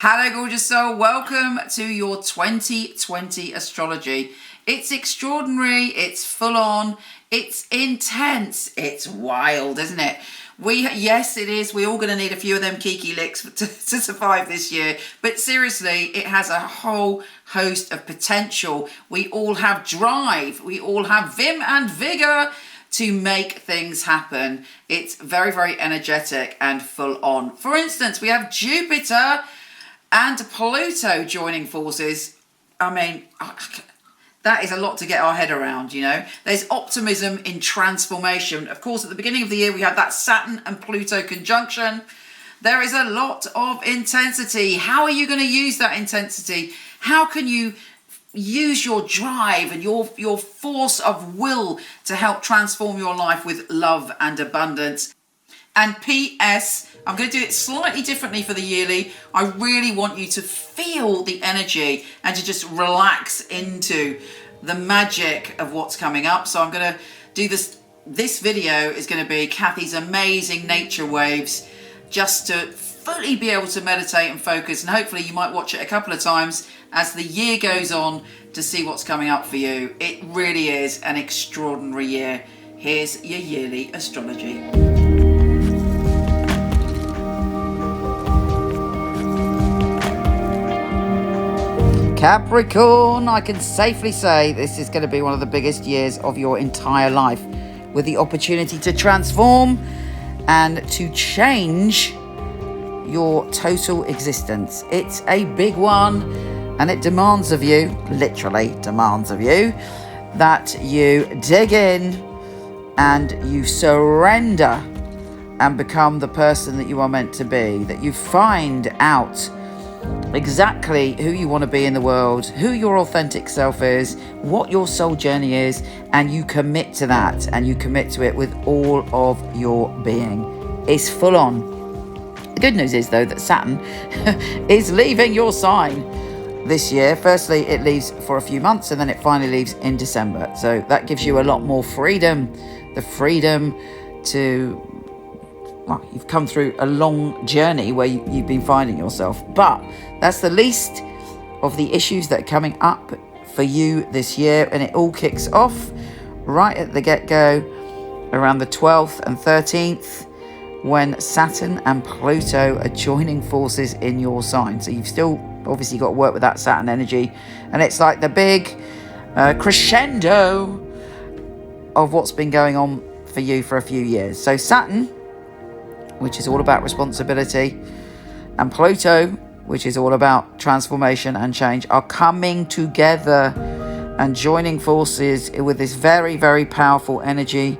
Hello, gorgeous soul. Welcome to your 2020 astrology. It's extraordinary, it's full on, it's intense, it's wild, isn't it? Yes, it is. We're all going to need a few of them kiki licks to survive this year. But seriously, it has a whole host of potential. We all have drive. We all have vim and vigor to make things happen. It's very, very energetic and full on. For instance, we have Jupiter and Pluto joining forces. I mean, that is a lot to get our head around, you know. There's optimism in transformation. Of course, at the beginning of the year, we had that Saturn and Pluto conjunction. There is a lot of intensity. How are you going to use that intensity? How can you use your drive and your force of will to help transform your life with love and abundance? And P.S., I'm going to do it slightly differently for the yearly. I really want you to feel the energy and to just relax into the magic of what's coming up. So I'm going to do this. This video is going to be Kathy's amazing nature waves, just to fully be able to meditate and focus. And hopefully you might watch it a couple of times as the year goes on to see what's coming up for you. It really is an extraordinary year. Here's your yearly astrology. Capricorn, I can safely say this is going to be one of the biggest years of your entire life, with the opportunity to transform and to change your total existence. It's a big one, and it demands of you, literally demands of you, that you dig in and you surrender and become the person that you are meant to be, that you find out exactly who you want to be in the world, who your authentic self is, what your soul journey is, and you commit to that, and you commit to it with all of your being. It's full on. The good news is, though, that Saturn is leaving your sign this year. Firstly, it leaves for a few months, and then it finally leaves in December. So that gives you a lot more freedom, the freedom to... Well, you've come through a long journey where you've been finding yourself, but that's the least of the issues that are coming up for you this year. And it all kicks off right at the get-go around the 12th and 13th, when Saturn and Pluto are joining forces in your sign. So you've still obviously got to work with that Saturn energy, and it's like the big crescendo of what's been going on for you for a few years. So Saturn, which is all about responsibility, and Pluto, which is all about transformation and change, are coming together and joining forces with this very, very powerful energy.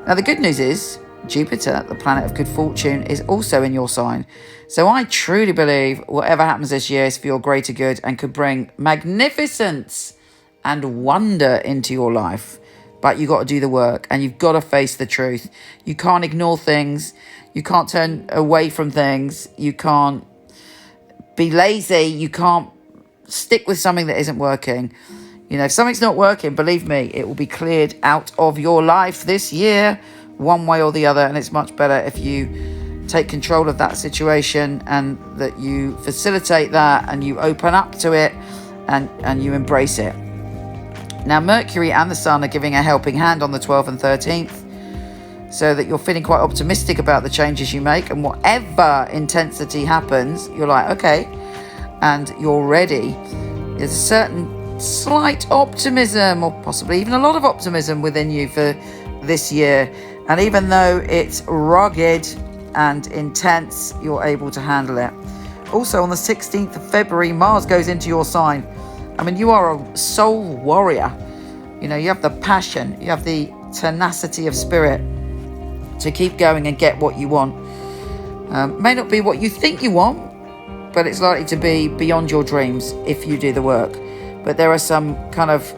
Now, the good news is Jupiter, the planet of good fortune, is also in your sign. So I truly believe whatever happens this year is for your greater good and could bring magnificence and wonder into your life. But you've got to do the work, and you've got to face the truth. You can't ignore things. You can't turn away from things. You can't be lazy. You can't stick with something that isn't working. You know, if something's not working, believe me, it will be cleared out of your life this year, one way or the other. And it's much better if you take control of that situation, and that you facilitate that, and you open up to it, and you embrace it. Now, Mercury and the Sun are giving a helping hand on the 12th and 13th, so that you're feeling quite optimistic about the changes you make, and whatever intensity happens, you're like, okay, and you're ready. There's a certain slight optimism, or possibly even a lot of optimism within you for this year. And even though it's rugged and intense, you're able to handle it. Also, on the 16th of February, Mars goes into your sign. I mean, you are a soul warrior. You know, you have the passion, you have the tenacity of spirit to keep going and get what you want. May not be what you think you want, but it's likely to be beyond your dreams if you do the work. But there are some kind of,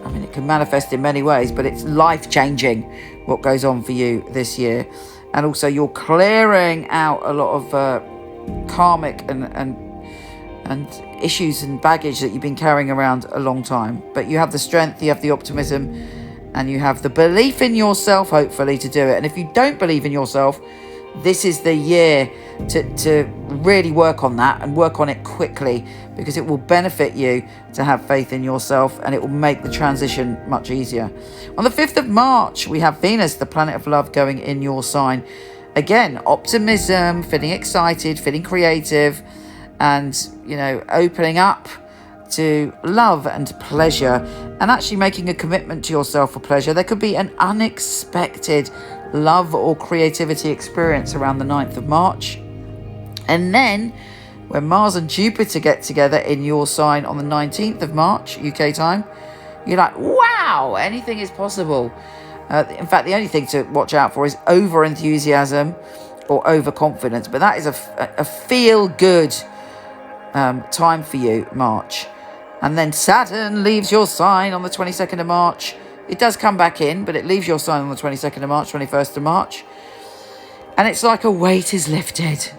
I mean, it can manifest in many ways, but it's life-changing what goes on for you this year. And also, you're clearing out a lot of karmic and issues and baggage that you've been carrying around a long time. But you have the strength, you have the optimism, and you have the belief in yourself, hopefully, to do it. And if you don't believe in yourself, this is the year to really work on that and work on it quickly, because it will benefit you to have faith in yourself, and it will make the transition much easier. On the 5th of March, we have Venus, the planet of love, going in your sign. Again, optimism, feeling excited, feeling creative, and, opening up to love and pleasure, and actually making a commitment to yourself for pleasure. There could be an unexpected love or creativity experience around the 9th of March. And then when Mars and Jupiter get together in your sign on the 19th of March, UK time, you're like, wow, anything is possible. In fact, the only thing to watch out for is over-enthusiasm or overconfidence. But that is a feel-good time for you, March. And then Saturn leaves your sign on the 22nd of March. It does come back in, but it leaves your sign on the 22nd of March, 21st of March. And it's like a weight is lifted.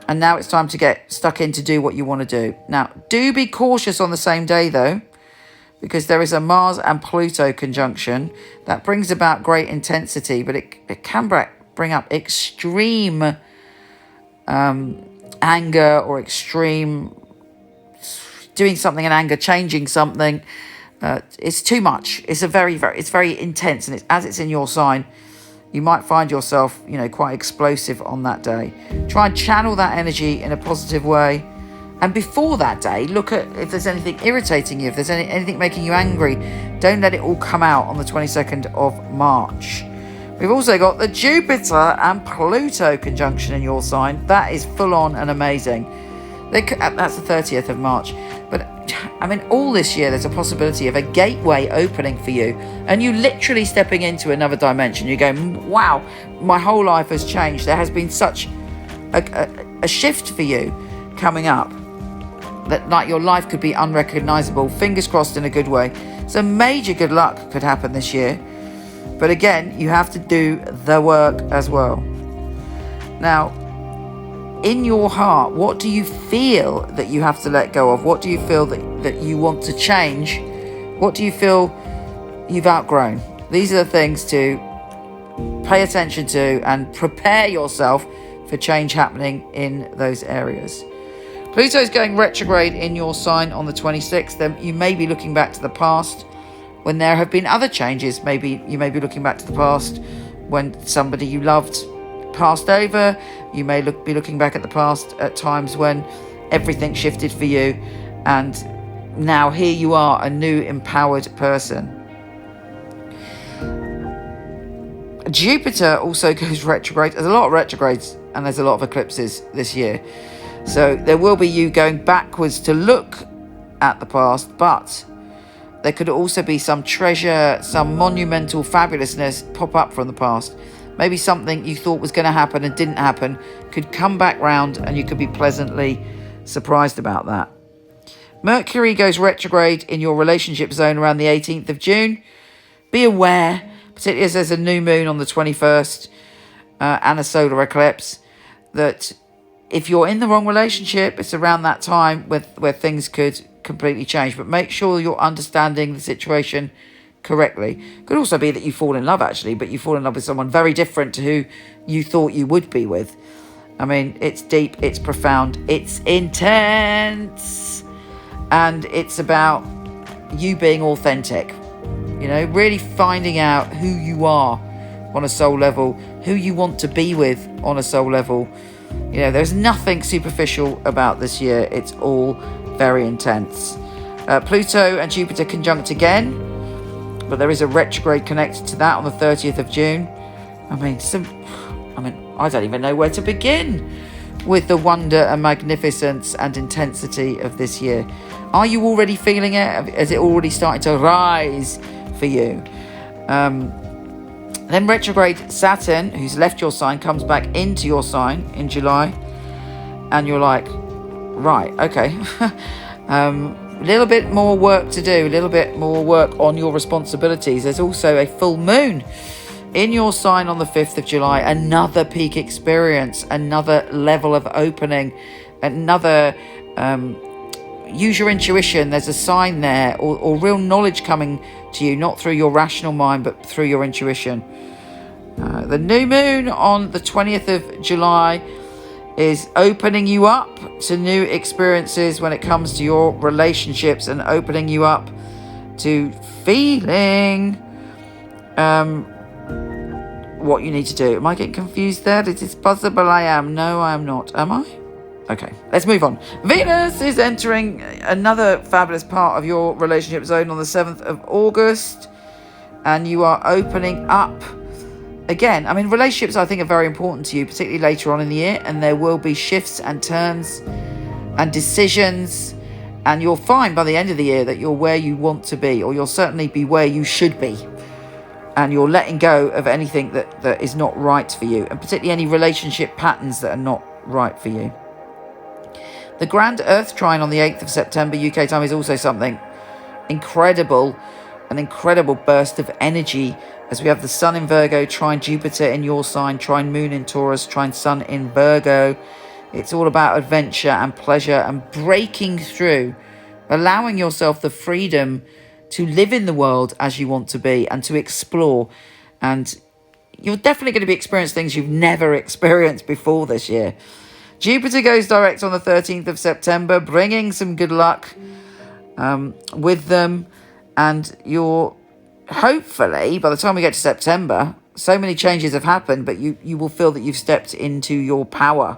And now it's time to get stuck in to do what you want to do. Now, do be cautious on the same day, though, because there is a Mars and Pluto conjunction that brings about great intensity, but it can bring up extreme anger, or extreme doing something in anger, changing something. It's too much. It's very intense, and as it's in your sign, you might find yourself, quite explosive on that day. Try and channel that energy in a positive way. And before that day, look at if there's anything irritating you, if there's anything making you angry. Don't let it all come out on the 22nd of March. We've also got the Jupiter and Pluto conjunction in your sign. That is full on and amazing. That's the 30th of March. But, all this year, there's a possibility of a gateway opening for you, and you literally stepping into another dimension. You're going, wow, my whole life has changed. There has been such a shift for you coming up that, like, your life could be unrecognizable. Fingers crossed in a good way. So major good luck could happen this year. But again, you have to do the work as well. Now, in your heart, what do you feel that you have to let go of? What do you feel that you want to change? What do you feel you've outgrown? These are the things to pay attention to and prepare yourself for change happening in those areas. Pluto is going retrograde in your sign on the 26th. Then you may be looking back to the past when there have been other changes. Maybe you may be looking back to the past when somebody you loved passed over. You may be looking back at the past at times when everything shifted for you, and now here you are, a new empowered person. Jupiter also goes retrograde. There's a lot of retrogrades and there's a lot of eclipses this year, so there will be you going backwards to look at the past, but there could also be some treasure, some monumental fabulousness pop up from the past. Maybe something you thought was going to happen and didn't happen could come back round, and you could be pleasantly surprised about that. Mercury goes retrograde in your relationship zone around the 18th of June. Be aware, particularly as there's a new moon on the 21st and a solar eclipse, that if you're in the wrong relationship, it's around that time where things could completely change. But make sure you're understanding the situation correctly. Could also be that you fall in love, actually, but you fall in love with someone very different to who you thought you would be with. It's deep, it's profound, it's intense, and it's about you being authentic. Really finding out who you are on a soul level, who you want to be with on a soul level. There's nothing superficial about this year. It's all very intense. Pluto and Jupiter conjunct again, but there is a retrograde connected to that on the 30th of June. I don't even know where to begin with the wonder and magnificence and intensity of this year. Are you already feeling it? Is it already starting to rise for you? Then retrograde Saturn, who's left your sign, comes back into your sign in July. And you're like, right, okay. A little bit more work to do, a little bit more work on your responsibilities. There's also a full moon in your sign on the 5th of July. Another peak experience, another level of opening, another use your intuition. There's a sign there, or real knowledge coming to you, not through your rational mind, but through your intuition. The new moon on the 20th of July is opening you up to new experiences when it comes to your relationships, and opening you up to feeling what you need to do. Am I getting confused there? It is possible I am. No, I am not. Am I? Okay, let's move on. Venus is entering another fabulous part of your relationship zone on the 7th of August. And you are opening up. Again, I mean, relationships, I think, are very important to you, particularly later on in the year. And there will be shifts and turns and decisions. And you'll find by the end of the year that you're where you want to be, or you'll certainly be where you should be. And you're letting go of anything that is not right for you, and particularly any relationship patterns that are not right for you. The Grand Earth Trine on the 8th of September UK time is also something incredible, an incredible burst of energy, as we have the Sun in Virgo, trine Jupiter in your sign, trine Moon in Taurus, trine Sun in Virgo. It's all about adventure and pleasure and breaking through, allowing yourself the freedom to live in the world as you want to be and to explore. And you're definitely going to be experiencing things you've never experienced before this year. Jupiter goes direct on the 13th of September, bringing some good luck with them. And you're hopefully, by the time we get to September, so many changes have happened, but you will feel that you've stepped into your power.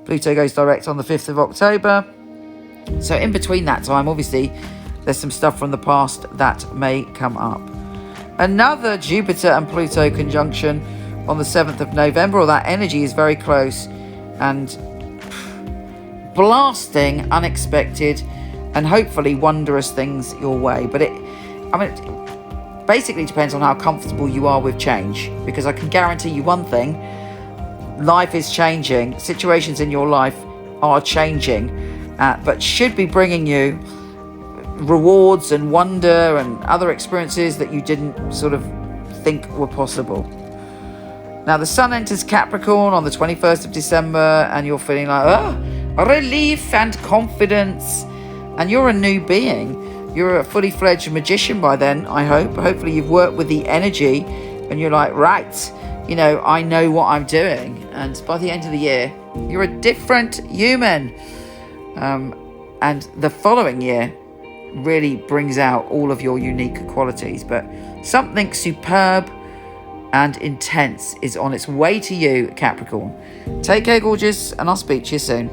Pluto goes direct on the 5th of October. So in between that time, obviously, there's some stuff from the past that may come up. Another Jupiter and Pluto conjunction on the 7th of November, or that energy is very close and blasting unexpected and hopefully wondrous things your way. But it basically depends on how comfortable you are with change, because I can guarantee you one thing: life is changing, situations in your life are changing, but should be bringing you rewards and wonder and other experiences that you didn't sort of think were possible. Now the Sun enters Capricorn on the 21st of December, and you're feeling like relief and confidence, and you're a new being. You're a fully fledged magician by then, I hope. Hopefully you've worked with the energy and you're like, right, I know what I'm doing. And by the end of the year, you're a different human. And the following year really brings out all of your unique qualities. But something superb and intense is on its way to you, Capricorn. Take care, gorgeous, and I'll speak to you soon.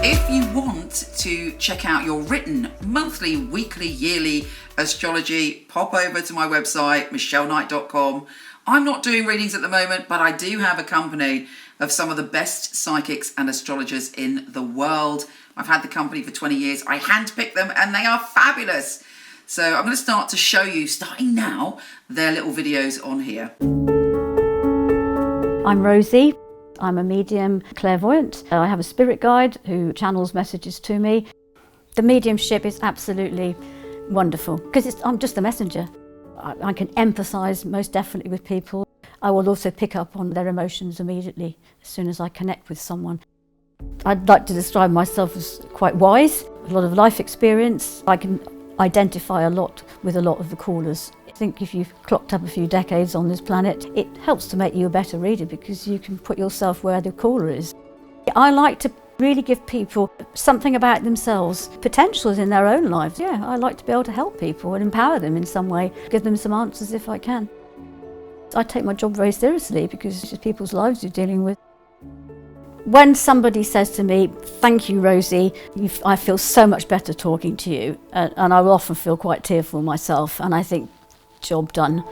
If you want to check out your written monthly, weekly, yearly astrology, pop over to my website, michelleknight.com. I'm not doing readings at the moment, but I do have a company of some of the best psychics and astrologers in the world. I've had the company for 20 years. I handpick them and they are fabulous. So I'm going to start to show you, starting now, their little videos on here. I'm Rosie. I'm a medium clairvoyant. I have a spirit guide who channels messages to me. The mediumship is absolutely wonderful because I'm just a messenger. I can empathise most definitely with people. I will also pick up on their emotions immediately as soon as I connect with someone. I'd like to describe myself as quite wise, a lot of life experience. I can identify a lot with a lot of the callers. I think if you've clocked up a few decades on this planet, it helps to make you a better reader because you can put yourself where the caller is. I like to really give people something about themselves, potentials in their own lives. Yeah, I like to be able to help people and empower them in some way, give them some answers if I can. I take my job very seriously because it's just people's lives you're dealing with. When somebody says to me, "Thank you, Rosie, I feel so much better talking to you," and I will often feel quite tearful myself, and I think, job done.